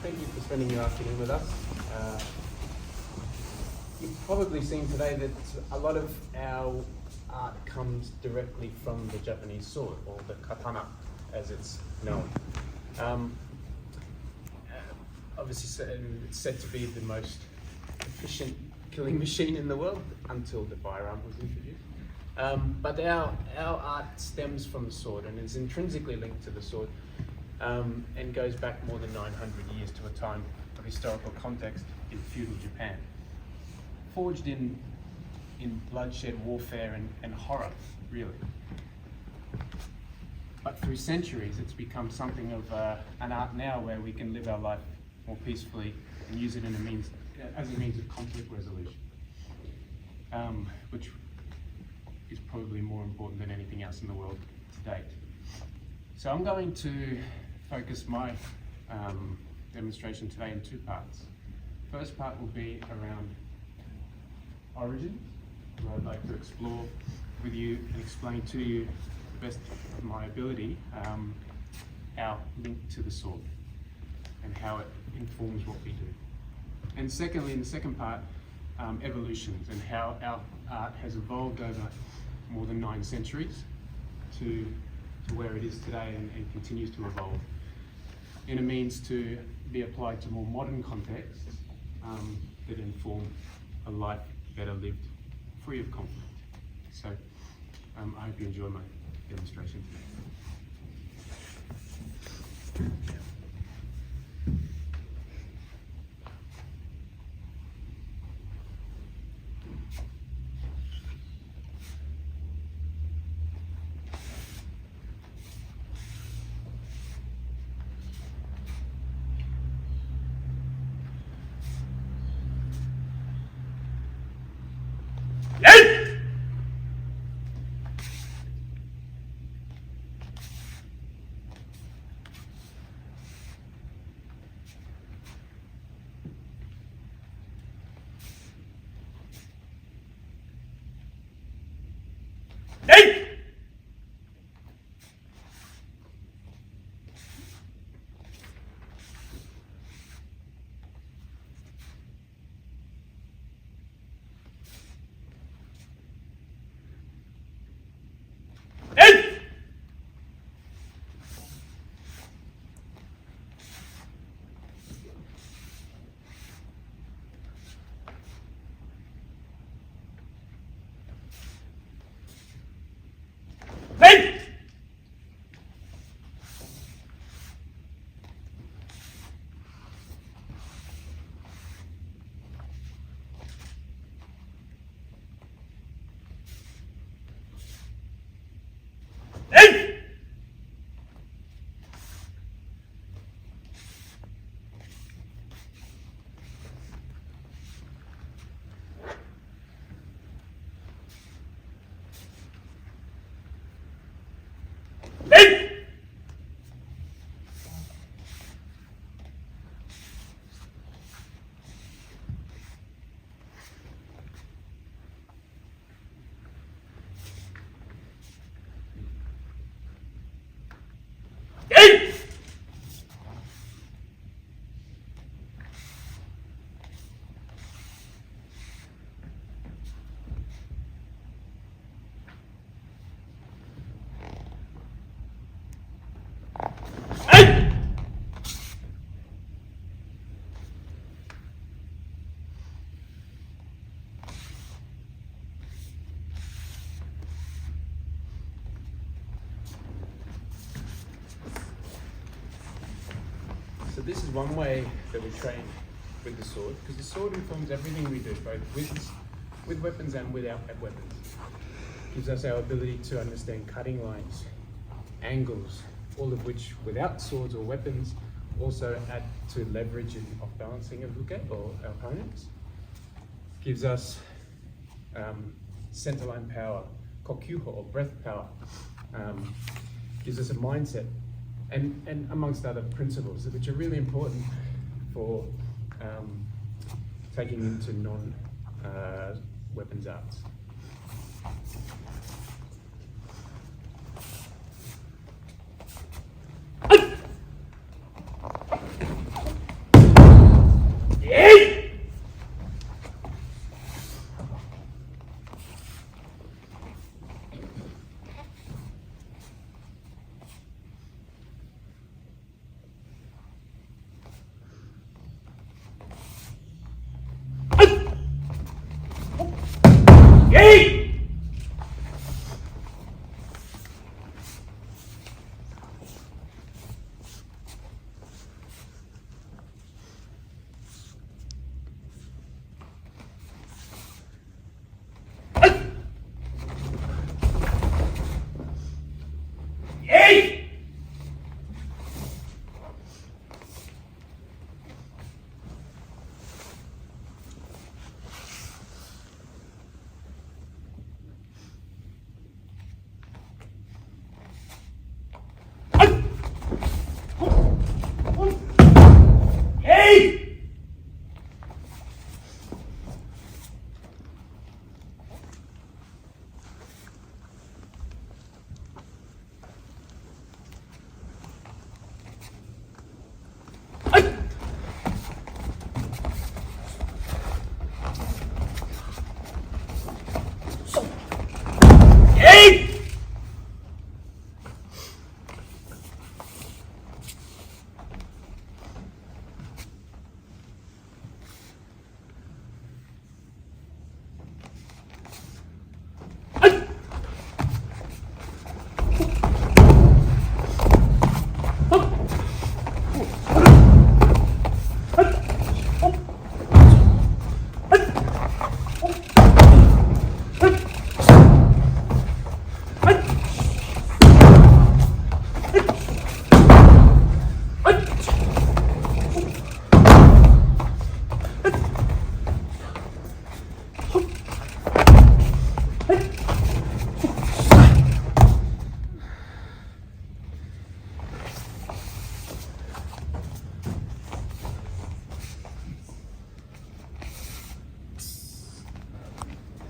thank you for spending your afternoon with us. You've probably seen today that a lot of our art comes directly from the Japanese sword, or the katana as it's known. Obviously it's said to be the most efficient killing machine in the world until the firearm was introduced. But our art stems from the sword and is intrinsically linked to the sword, and goes back more than 900 years to a time of historical context in feudal Japan. Forged in bloodshed, warfare and horror, really. But through centuries it's become something of an art now where we can live our life more peacefully and use it as a means of conflict resolution, which is probably more important than anything else in the world to date. So I'm going to focus my demonstration today in two parts. First part will be around origins, where I'd like to explore with you and explain to you, to the best of my ability, our link to the sword and how it informs what we do. And secondly, in the second part, evolutions and how our art has evolved over more than 9 centuries to where it is today and continues to evolve in a means to be applied to more modern contexts that inform a life better lived, free of conflict. So I hope you enjoy my demonstration today. So this is one way that we train with the sword, because the sword informs everything we do, both with weapons and without weapons. It gives us our ability to understand cutting lines, angles, all of which without swords or weapons also add to leverage and off-balancing of uke or our opponents. It gives us center line power, kokyuho or breath power. Gives us a mindset. And amongst other principles, which are really important for taking into non-weapons arts.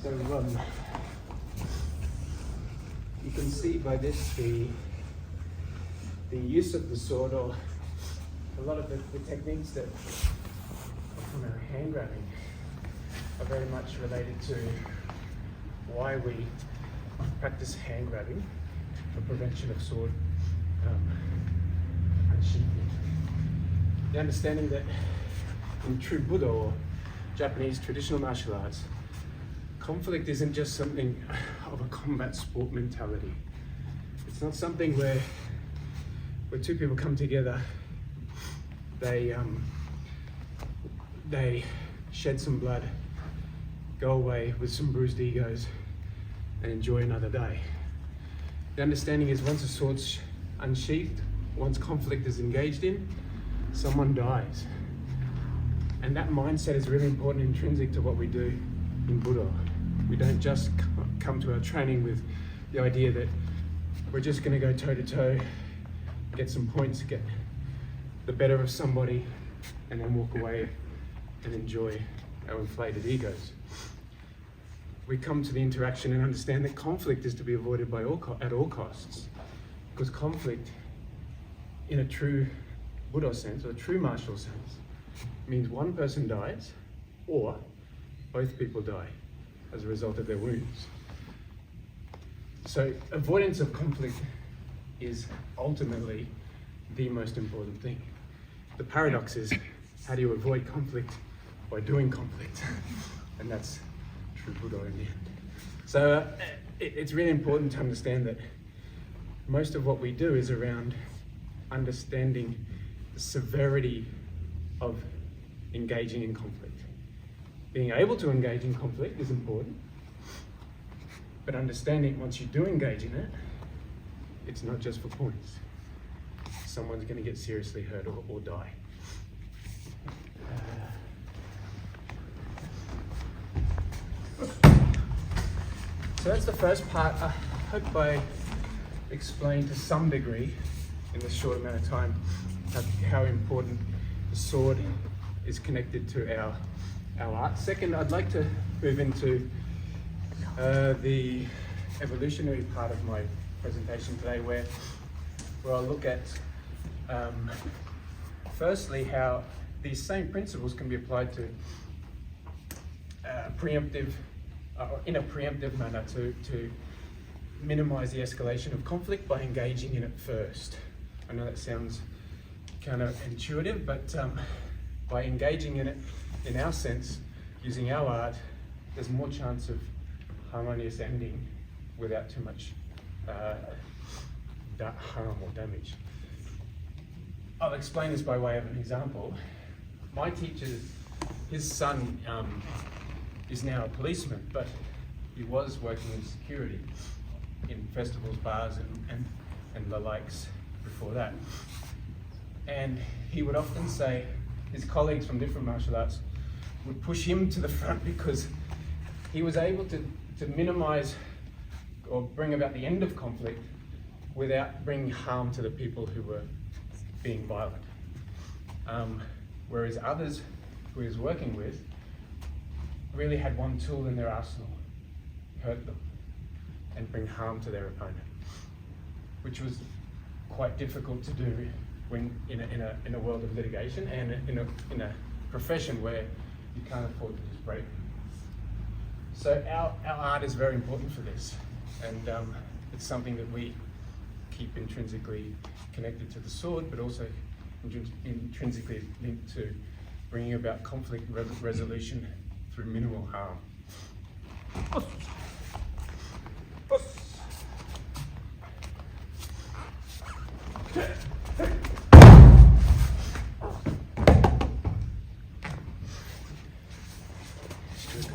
So you can see by this the use of the sword, or a lot of the techniques that from our hand grabbing are very much related to why we practice hand grabbing for prevention of sword unsheathing. The understanding that in true Budo, or Japanese traditional martial arts, conflict isn't just something of a combat sport mentality. It's not something where two people come together, they shed some blood, go away with some bruised egos, and enjoy another day. The understanding is once a sword's unsheathed, once conflict is engaged in, someone dies. And that mindset is really important, intrinsic to what we do in Budo. We don't just come to our training with the idea that we're just going to go toe to toe, get some points, get the better of somebody, and then walk away and enjoy our inflated egos. We come to the interaction and understand that conflict is to be avoided at all costs, because conflict, in a true Budo sense, or a true martial sense, means one person dies or both people die as a result of their wounds. So avoidance of conflict is ultimately the most important thing. The paradox is, how do you avoid conflict? By doing conflict. And that's true Budo in the end. So it's really important to understand that most of what we do is around understanding the severity of engaging in conflict. Being able to engage in conflict is important, but understanding once you do engage in it, it's not just for points. Someone's going to get seriously hurt or die. So that's the first part. I hope I explained to some degree in this short amount of time how important the sword is connected to our art. Second, I'd like to move into the evolutionary part of my presentation today, where I'll look at firstly how these same principles can be applied to in a preemptive manner to minimize the escalation of conflict by engaging in it first. I know that sounds kind of intuitive, but by engaging in it, in our sense, using our art, there's more chance of harmonious ending without too much harm or damage. I'll explain this by way of an example. My teacher, his son is now a policeman, but he was working in security in festivals, bars, and the likes before that. And he would often say his colleagues from different martial arts would push him to the front because he was able to minimize or bring about the end of conflict without bringing harm to the people who were being violent. Whereas others who he was working with really had one tool in their arsenal: hurt them and bring harm to their opponent, which was quite difficult to do when in a world of litigation and in a profession where you can't afford to just break. So our art is very important for this, and it's something that we keep intrinsically connected to the sword, but also intrinsically linked to bringing about conflict resolution through minimal harm.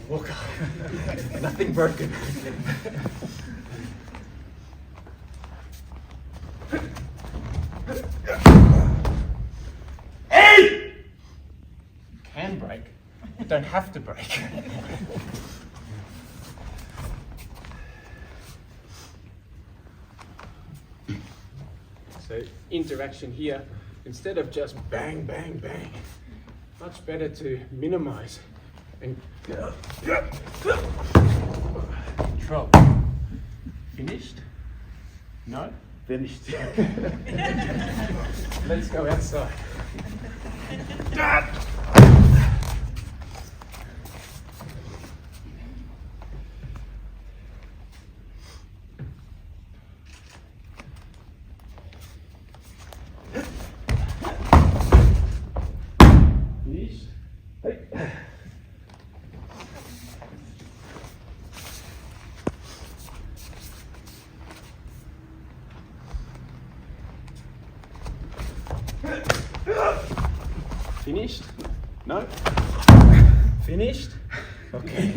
Walker. Nothing broken. Hey! You can break, you don't have to break. So interaction here, instead of just bang, bang, bang, much better to minimize and control. Finished? No? Finished. Let's go outside. Finished? Hey. Finished? No? Finished? Okay.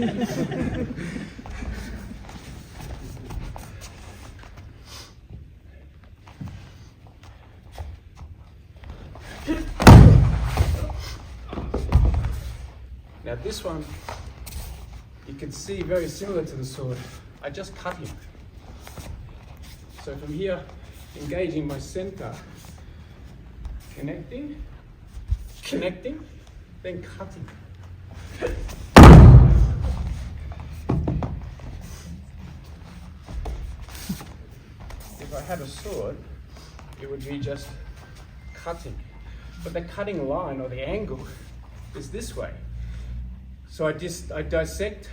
Now this one, you can see very similar to the sword. I just cut him. So from here, engaging my center, connecting, then cutting. If I had a sword, it would be just cutting. But the cutting line or the angle is this way. So I dissect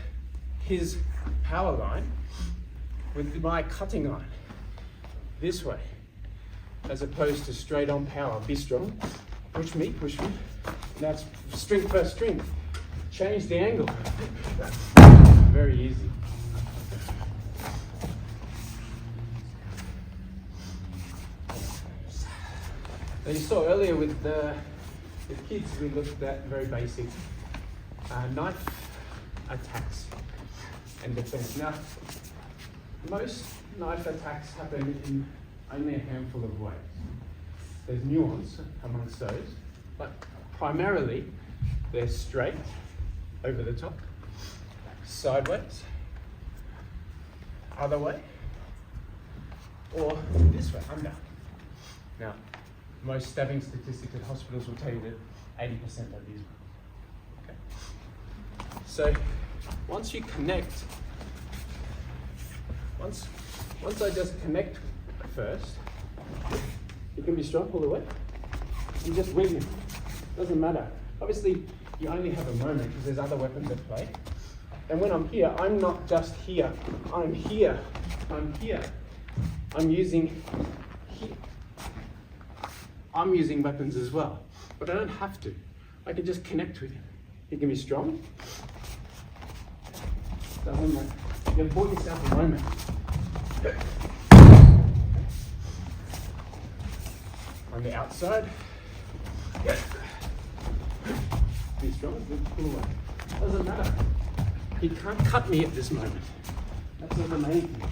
his power line with my cutting line this way, as opposed to straight on power. Be strong. Push me. Now it's strength first strength. Change the angle. Very easy. Now you saw earlier with kids, we looked at very basic knife attacks and defense. Now, most knife attacks happen in only a handful of ways. There's nuance amongst those, but primarily they're straight, over the top, sideways, other way, or this way, under. Now, most stabbing statistics at hospitals will tell you that 80% are these ones. Okay. So, once you connect, once I just connect first, you can be strong all the way. You just wing it. Doesn't matter. Obviously, you only have a moment because there's other weapons at play. And when I'm here, I'm not just here. I'm here. I'm here. I'm using here. I'm using weapons as well, but I don't have to. I can just connect with him. He can be strong. Doesn't matter. You have bought yourself a moment. On the outside. Be strong, pull away. Doesn't matter. He can't cut me at this moment. That's not the main thing.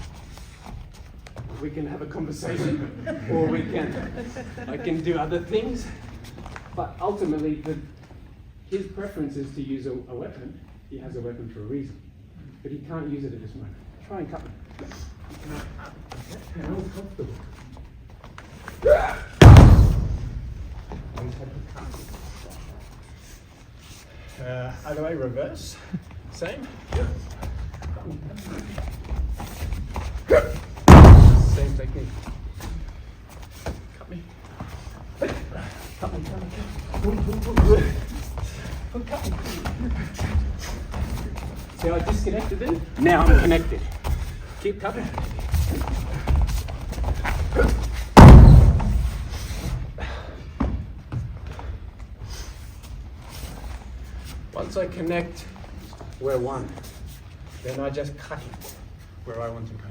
We can have a conversation, or I can do other things. But ultimately, his preference is to use a weapon. He has a weapon for a reason, but he can't use it at this moment. Try and cut me. I'm uncomfortable. Other way, reverse. Same. Same technique. Cut me. Cut me, cut me, cut me. See how I disconnected then? Now I'm connected. Keep cutting. Once I connect, we're one. Then I just cut it where I want to cut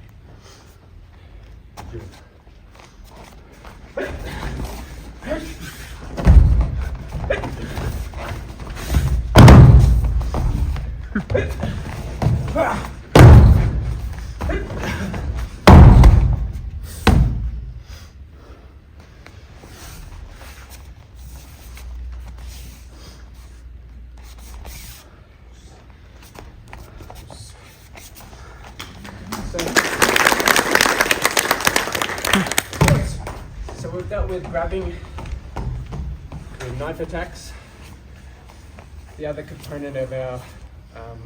it. So we've dealt with grabbing, with knife attacks. The other component of our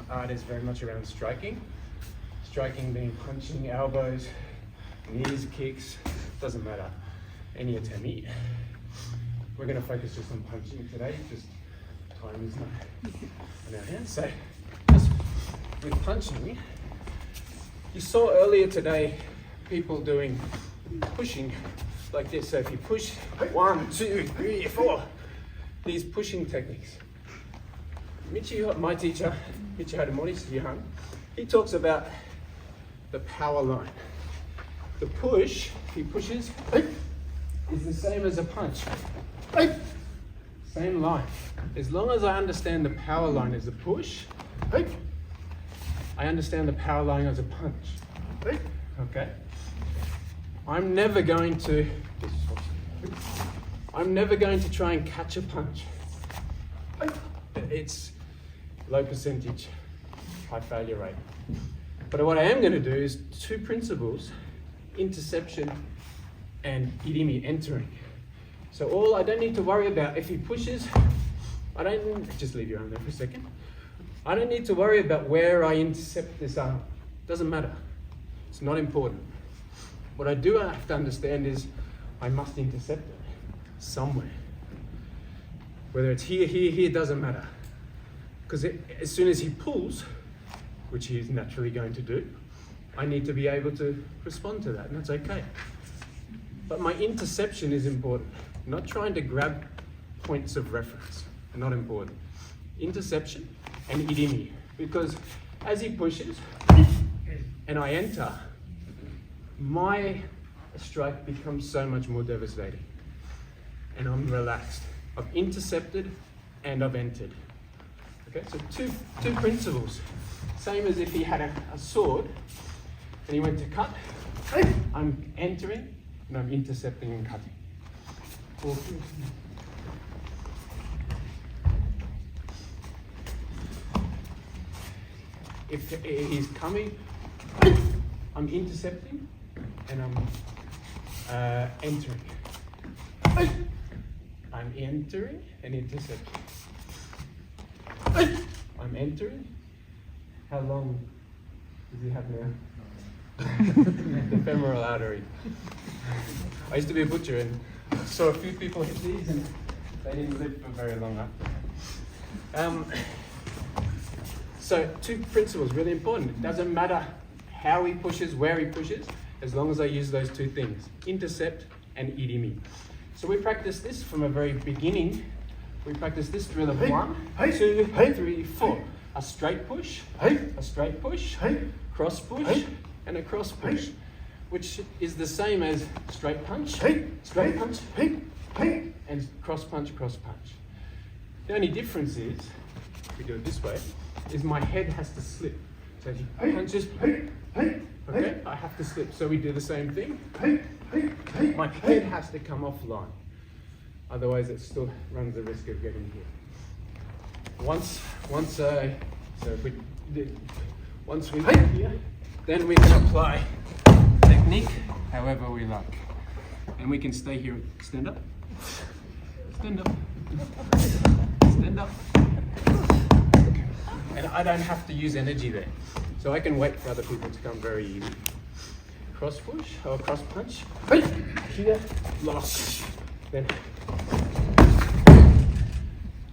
art is very much around striking. Striking being punching, elbows, knees, kicks, doesn't matter. Any attempt. We're going to focus just on punching today, just time is not on our hands. So just with punching, you saw earlier today people doing pushing like this. So if you push 1, 2, 3, 4, these pushing techniques. My teacher, Michiharu Mori, he talks about the power line. The push, he pushes, is the same as a punch. Same line. As long as I understand the power line as a push, I understand the power line as a punch. Okay? I'm never going to try and catch a punch. It's low percentage, high failure rate. But what I am going to do is 2 principles, interception and irimi, entering. So I don't need to worry about if he pushes, just leave your arm there for a second. I don't need to worry about where I intercept this arm. Doesn't matter. It's not important. What I do have to understand is I must intercept it somewhere. Whether it's here, doesn't matter. Because as soon as he pulls, which he is naturally going to do, I need to be able to respond to that, and that's okay. But my interception is important. Not trying to grab points of reference, not important. Interception and irimi, because as he pushes and I enter, my strike becomes so much more devastating. And I'm relaxed. I've intercepted and I've entered. Okay, so two principles. Same as if he had a sword and he went to cut. I'm entering and I'm intercepting and cutting. If he's coming, I'm intercepting and I'm entering. I'm entering and intercepting. I'm entering. How long does he have now? The femoral artery. I used to be a butcher and saw a few people hit these and they didn't live for very long after. So two principles, really important. It doesn't matter how he pushes, where he pushes, as long as I use those two things, intercept and irimi. So we practice this from a very beginning. We practice this drill of 1, 2, 3, 4. A straight push, cross push, and a cross push, which is the same as straight punch, and cross punch, cross punch. The only difference is, if we do it this way, is my head has to slip. So if he punches, okay, I have to slip. So we do the same thing. My head has to come offline. Otherwise it still runs the risk of getting hit. Once we hit here, then we can apply technique however we like. And we can stay here, stand up, stand up, stand up. And I don't have to use energy there. So I can wait for other people to come very easy. Cross push or cross punch. Here, lock. Then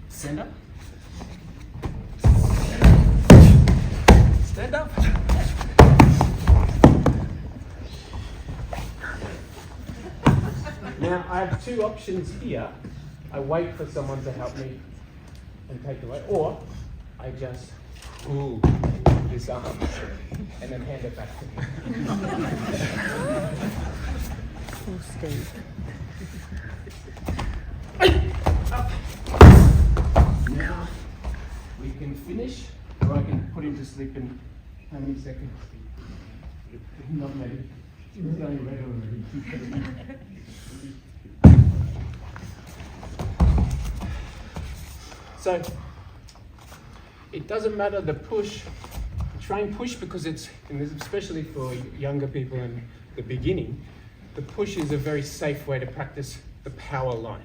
stand up. Stand up. Now I have two options here. I wait for someone to help me and take away, or I just pull this arm and then hand it back to me. Up. Now we can finish, or I can put him to sleep in how many seconds? Not many. He's going red already. So it doesn't matter the push. Train push because it's, and especially for younger people in the beginning, the push is a very safe way to practice the power line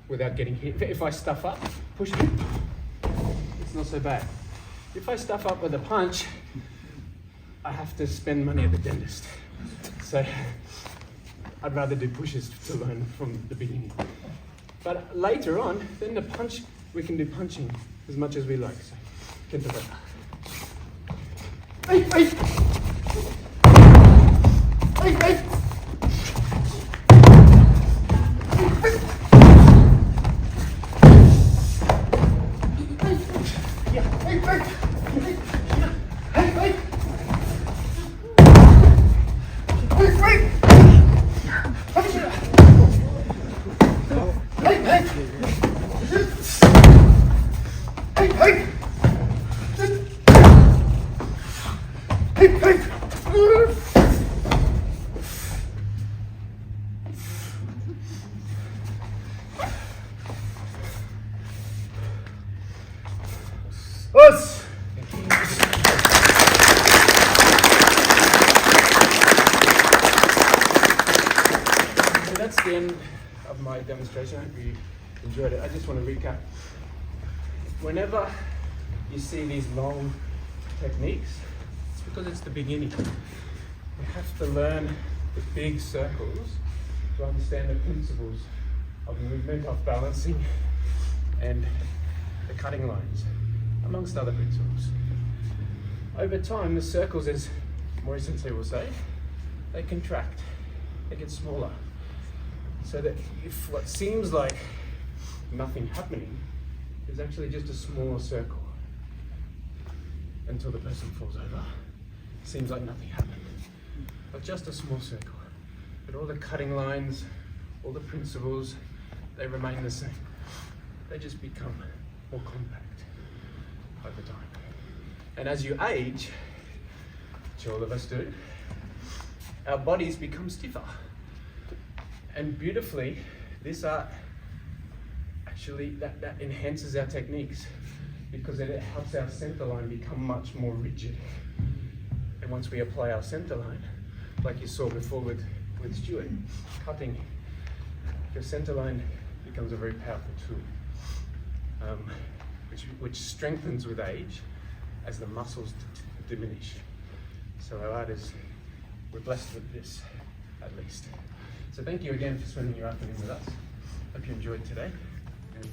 without getting hit. If I stuff up, push it, it's not so bad. If I stuff up with a punch, I have to spend money at the dentist. So I'd rather do pushes to learn from the beginning. But later on, then the punch, we can do punching as much as we like. So, hey, hey. Hey, hey. That's the end of my demonstration. I hope you enjoyed it. I just want to recap. Whenever you see these long techniques, it's because it's the beginning. You have to learn the big circles to understand the principles of movement, of balancing, and the cutting lines, amongst other principles. Over time, the circles, as Mori Sensei will say, they contract, they get smaller. So that if what seems like nothing happening is actually just a smaller circle until the person falls over. It seems like nothing happened, but just a small circle. But all the cutting lines, all the principles, they remain the same. They just become more compact over time. And as you age, which all of us do, our bodies become stiffer. And beautifully, this art actually, that enhances our techniques because it helps our center line become much more rigid. And once we apply our center line, like you saw before with Stuart, cutting, your center line becomes a very powerful tool, which strengthens with age as the muscles diminish. So our art is, we're blessed with this, at least. So thank you again for spending your afternoon with us. Hope you enjoyed today. And